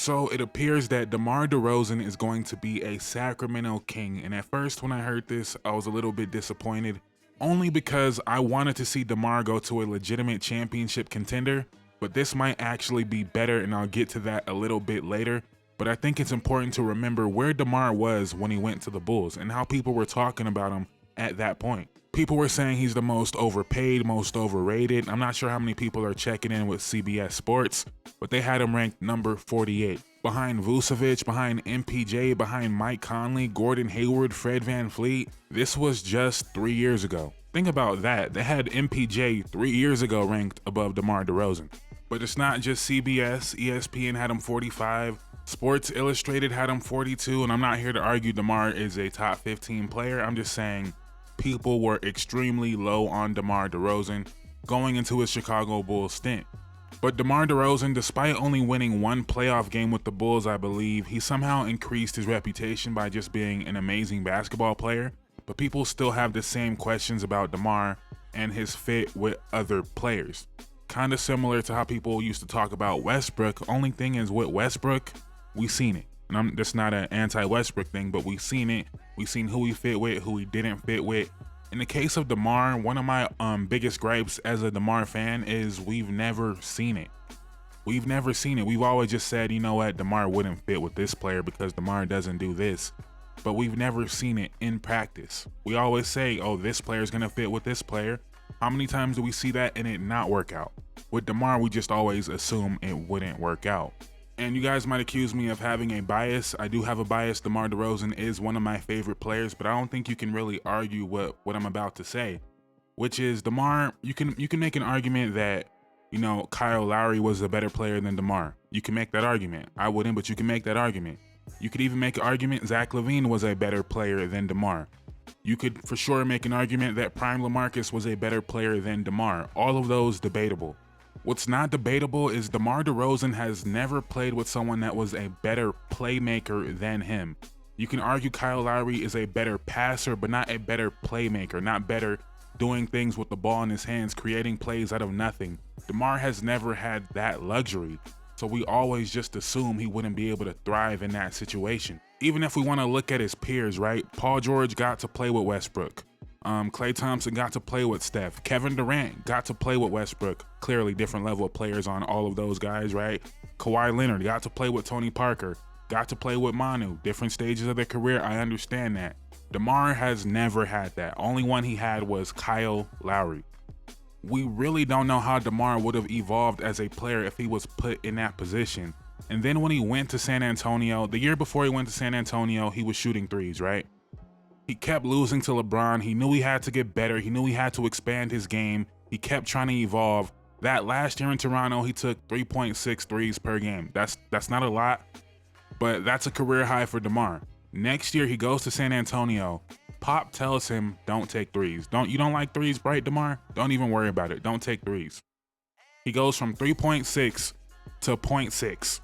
So it appears that DeMar DeRozan is going to be a Sacramento King. And at first, when I heard this, I was a little bit disappointed, only because I wanted to see DeMar go to a legitimate championship contender. But this might actually be better, and I'll get to that a little bit later. But I think it's important to remember where DeMar was when he went to the Bulls and how people were talking about him at that point. People were saying he's the most overpaid, most overrated. I'm not sure how many people are checking in with CBS Sports, but they had him ranked number 48. Behind Vucevic, behind MPJ, behind Mike Conley, Gordon Hayward, Fred VanVleet. This was just 3 years ago. Think about that. They had MPJ 3 years ago ranked above DeMar DeRozan. But it's not just CBS. ESPN had him 45. Sports Illustrated had him 42. And I'm not here to argue DeMar is a top 15 player. I'm just saying people were extremely low on DeMar DeRozan going into his Chicago Bulls stint. But DeMar DeRozan, despite only winning one playoff game with the Bulls, I believe, he somehow increased his reputation by just being an amazing basketball player. But people still have the same questions about DeMar and his fit with other players. Kind of similar to how people used to talk about Westbrook. Only thing is with Westbrook, we seen it. And that's not an anti-Westbrook thing, but we seen it. We seen who he fit with, who he didn't fit with. In the case of DeMar, one of my biggest gripes as a DeMar fan is we've never seen it. We've never seen it. We've always just said, you know what, DeMar wouldn't fit with this player because DeMar doesn't do this. But we've never seen it in practice. We always say, oh, this player is going to fit with this player. How many times do we see that and it not work out? With DeMar, we just always assume it wouldn't work out. And you guys might accuse me of having a bias. I do have a bias. DeMar DeRozan is one of my favorite players, but I don't think you can really argue what I'm about to say, which is DeMar, you can make an argument that, you know, Kyle Lowry was a better player than DeMar. You can make that argument. I wouldn't, but you can make that argument. You could even make an argument Zach LaVine was a better player than DeMar. You could for sure make an argument that Prime LaMarcus was a better player than DeMar. All of those debatable. What's not debatable is DeMar DeRozan has never played with someone that was a better playmaker than him. You can argue Kyle Lowry is a better passer, but not a better playmaker, not better doing things with the ball in his hands, creating plays out of nothing. DeMar has never had that luxury, so we always just assume he wouldn't be able to thrive in that situation. Even if we want to look at his peers, right? Paul George got to play with Westbrook. Klay Thompson got to play with Steph. Kevin Durant got to play with Westbrook. Clearly different level of players on all of those guys, right? Kawhi Leonard got to play with Tony Parker. Got to play with Manu. Different stages of their career, I understand that. DeMar has never had that. Only one he had was Kyle Lowry. We really don't know how DeMar would have evolved as a player if he was put in that position. And then when he went to San Antonio, the year before he went to San Antonio, he was shooting threes, right? He kept losing to LeBron. He knew he had to get better. He knew he had to expand his game. He kept trying to evolve. That last year in Toronto, he took 3.6 threes per game. That's not a lot, but that's a career high for DeMar. Next year, he goes to San Antonio. Pop tells him, don't take threes. You don't like threes, right, DeMar? Don't even worry about it. Don't take threes. He goes from 3.6 to 0.6.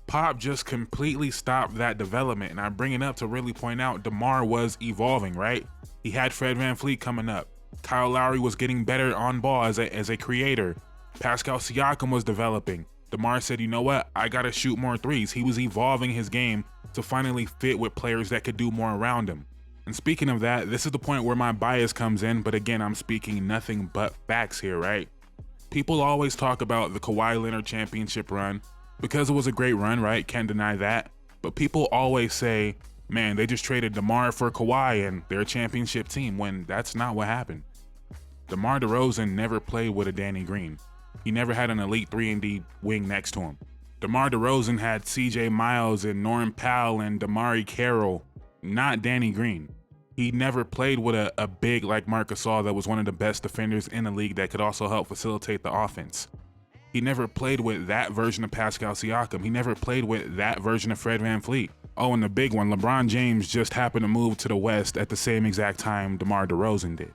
Pop just completely stopped that development, and I bring it up to really point out DeMar was evolving, right? He had Fred VanVleet coming up. Kyle Lowry was getting better on ball as a creator. Pascal Siakam was developing. DeMar said, you know what? I gotta shoot more threes. He was evolving his game to finally fit with players that could do more around him. And speaking of that, this is the point where my bias comes in, but again, I'm speaking nothing but facts here, right? People always talk about the Kawhi Leonard championship run, because it was a great run, right? Can't deny that. But people always say, man, they just traded DeMar for Kawhi and they're a championship team, when that's not what happened. DeMar DeRozan never played with a Danny Green. He never had an elite 3-and-D wing next to him. DeMar DeRozan had CJ Miles and Norman Powell and DeMarre Carroll, not Danny Green. He never played with a big like Marc Gasol that was one of the best defenders in the league that could also help facilitate the offense. He never played with that version of Pascal Siakam. He never played with that version of Fred VanVleet. Oh, and the big one, LeBron James just happened to move to the West at the same exact time DeMar DeRozan did.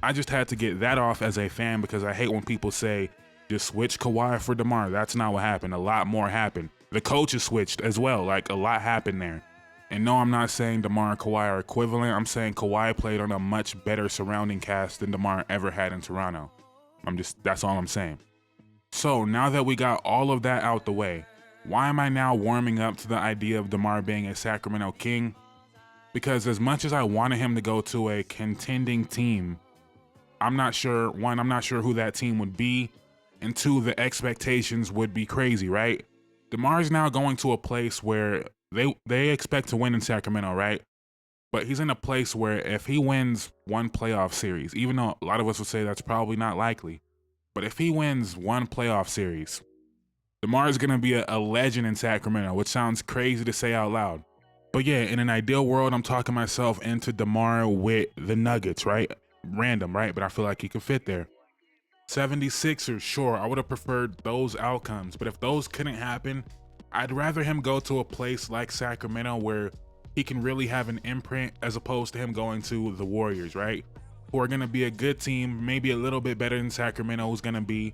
I just had to get that off as a fan because I hate when people say, just switch Kawhi for DeMar. That's not what happened. A lot more happened. The coaches switched as well. Like, a lot happened there. And no, I'm not saying DeMar and Kawhi are equivalent. I'm saying Kawhi played on a much better surrounding cast than DeMar ever had in Toronto. That's all I'm saying. So now that we got all of that out the way, Why am I now warming up to the idea of DeMar being a Sacramento King? Because as much as I wanted him to go to a contending team, I'm not sure, one, I'm not sure who that team would be, and two, the expectations would be crazy, right? DeMar's now going to a place where they expect to win in Sacramento, right? But he's in a place where if he wins one playoff series, even though a lot of us would say that's probably not likely, but if he wins one playoff series, DeMar is going to be a legend in Sacramento, which sounds crazy to say out loud. But yeah, in an ideal world, I'm talking myself into DeMar with the Nuggets, right? Random, right? But I feel like he could fit there. 76ers, sure, I would have preferred those outcomes. But if those couldn't happen, I'd rather him go to a place like Sacramento where he can really have an imprint as opposed to him going to the Warriors, right? Who are going to be a good team, maybe a little bit better than Sacramento is going to be.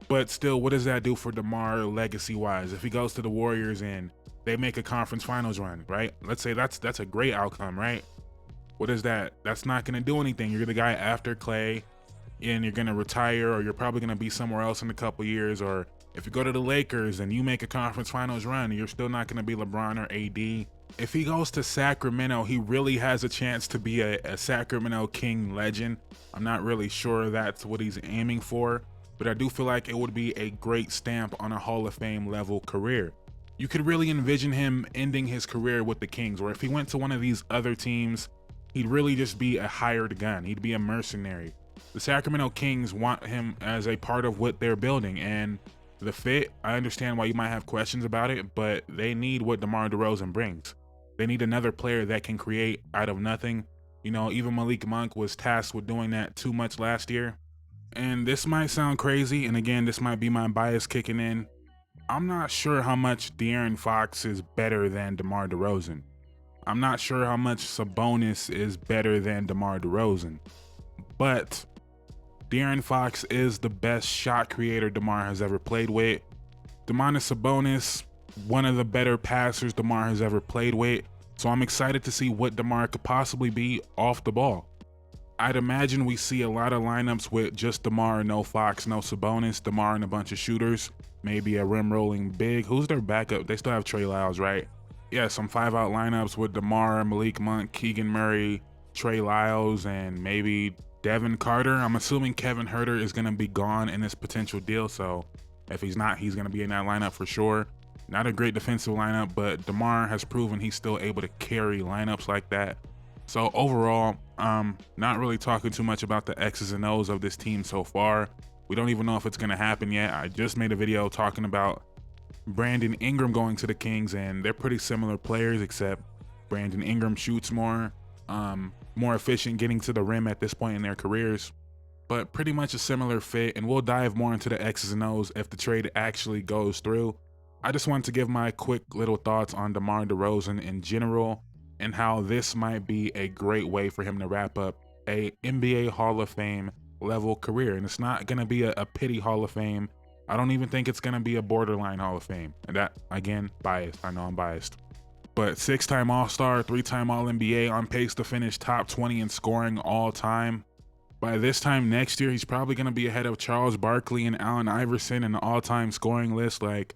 But still, what does that do for DeMar legacy-wise? If he goes to the Warriors and they make a conference finals run, right? Let's say that's a great outcome, right? What is that? That's not going to do anything. You're the guy after Clay, and you're going to retire, or you're probably going to be somewhere else in a couple years. Or if you go to the Lakers and you make a conference finals run, you're still not going to be LeBron or AD. If he goes to Sacramento, he really has a chance to be a Sacramento King legend. I'm not really sure that's what he's aiming for, but I do feel like it would be a great stamp on a Hall of Fame level career. You could really envision him ending his career with the Kings, or if he went to one of these other teams, he'd really just be a hired gun. He'd be a mercenary. The Sacramento Kings want him as a part of what they're building, and the fit, I understand why you might have questions about it, but they need what DeMar DeRozan brings. They need another player that can create out of nothing. You know, even Malik Monk was tasked with doing that too much last year. And this might sound crazy, and again, this might be my bias kicking in. I'm not sure how much De'Aaron Fox is better than DeMar DeRozan. I'm not sure how much Sabonis is better than DeMar DeRozan. But De'Aaron Fox is the best shot creator DeMar has ever played with. Domantas Sabonis, one of the better passers DeMar has ever played with. So I'm excited to see what DeMar could possibly be off the ball. I'd imagine we see a lot of lineups with just DeMar, no Fox, no Sabonis, DeMar and a bunch of shooters, maybe a rim rolling big. Who's their backup? They still have Trey Lyles, right? Yeah, some 5-out lineups with DeMar, Malik Monk, Keegan Murray, Trey Lyles, and maybe Devin Carter. I'm assuming Kevin Huerter is going to be gone in this potential deal, so if he's not, he's going to be in that lineup for sure. Not a great defensive lineup, but DeMar has proven he's still able to carry lineups like that. So overall, not really talking too much about the X's and O's of this team so far. We don't even know if it's going to happen yet. I just made a video talking about Brandon Ingram going to the Kings, and they're pretty similar players, except Brandon Ingram shoots more efficient getting to the rim at this point in their careers. But pretty much a similar fit, and we'll dive more into the X's and O's if the trade actually goes through. I just wanted to give my quick little thoughts on DeMar DeRozan in general, and how this might be a great way for him to wrap up a NBA Hall of Fame level career. And it's not going to be a pity Hall of Fame. I don't even think it's going to be a borderline Hall of Fame. And that, again, biased. I know I'm biased. But 6-time All-Star, 3-time All-NBA, on pace to finish top 20 in scoring all time. By this time next year, he's probably going to be ahead of Charles Barkley and Allen Iverson in the all-time scoring list. Like,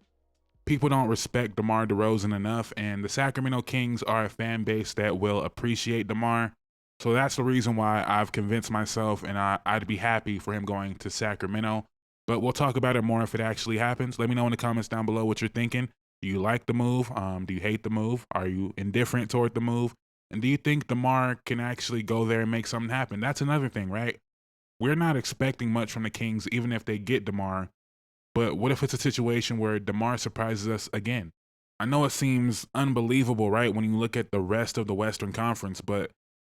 people don't respect DeMar DeRozan enough, and the Sacramento Kings are a fan base that will appreciate DeMar. So that's the reason why I've convinced myself, and I'd be happy for him going to Sacramento. But we'll talk about it more if it actually happens. Let me know in the comments down below what you're thinking. Do you like the move? Do you hate the move? Are you indifferent toward the move? And do you think DeMar can actually go there and make something happen? That's another thing, right? We're not expecting much from the Kings, even if they get DeMar. But what if it's a situation where DeMar surprises us again? I know it seems unbelievable, right, when you look at the rest of the Western Conference, but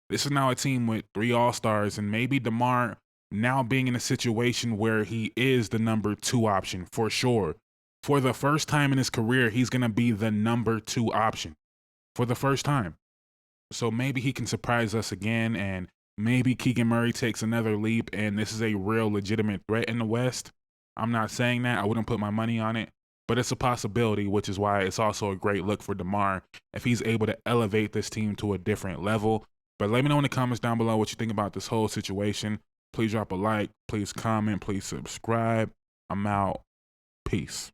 this is now a team with 3 All-Stars, and maybe DeMar now being in a situation where he is the number 2 option for sure. For the first time in his career, he's going to be the number 2 option for the first time. So maybe he can surprise us again, and maybe Keegan Murray takes another leap, and this is a real legitimate threat in the West. I'm not saying that. I wouldn't put my money on it, but it's a possibility, which is why it's also a great look for DeMar if he's able to elevate this team to a different level. But let me know in the comments down below what you think about this whole situation. Please drop a like, please comment, please subscribe. I'm out. Peace.